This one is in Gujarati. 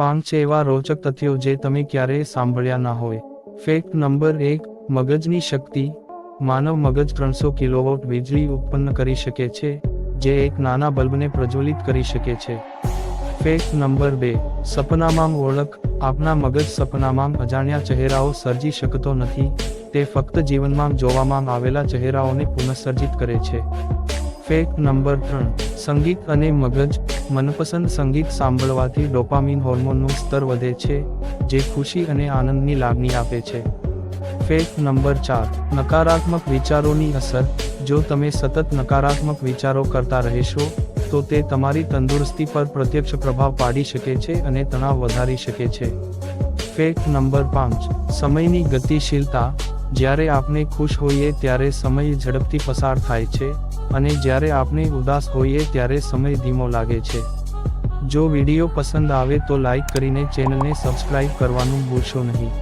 5 એવા રોચક તથ્યો જે તમે ક્યારેય સાંભળ્યા ન હોય. ફેક્ટ નંબર 1, મગજની શક્તિ. માનવ મગજ 300 કિલોવોટ વીજળી ઉત્પન્ન કરી શકે છે, જે એક નાના બલ્બને પ્રજ્વલિત કરી શકે છે. ફેક્ટ નંબર 2, સપનામાં ઓળખ. આપણા મગજ સપનામાં અજાણ્યા ચહેરાઓ સર્જી શકતો નથી, તે ફક્ત જીવનમાં જોવામાં આવેલા ચહેરાઓને પુનઃસર્જિત કરે છે. ફેક્ટ નંબર 3, સંગીત અને મગજ. મનપસંદ સંગીત સાંભળવાથી ડોપામીન હોર્મોનનું સ્તર વધે છે, જે ખુશી અને આનંદની લાગણી આપે છે. ફેક્ટ નંબર 4, નકારાત્મક વિચારોની અસર. જો તમે સતત નકારાત્મક વિચારો કરતા રહેશો, તો તે તમારી તંદુરસ્તી પર પ્રત્યક્ષ પ્રભાવ પાડી શકે છે અને તણાવ વધારી શકે છે. ફેક્ટ નંબર 5, સમયની ગતિશીલતા. જ્યારે આપણે ખુશ હોઈએ ત્યારે સમય ઝડપથી પસાર થાય છે, અને જ્યારે આપણે ઉદાસ હોઈએ ત્યારે સમય ધીમો લાગે છે. જો વિડીયો પસંદ આવે તો લાઈક કરીને ચેનલને સબસ્ક્રાઇબ કરવાનું ભૂલશો નહીં.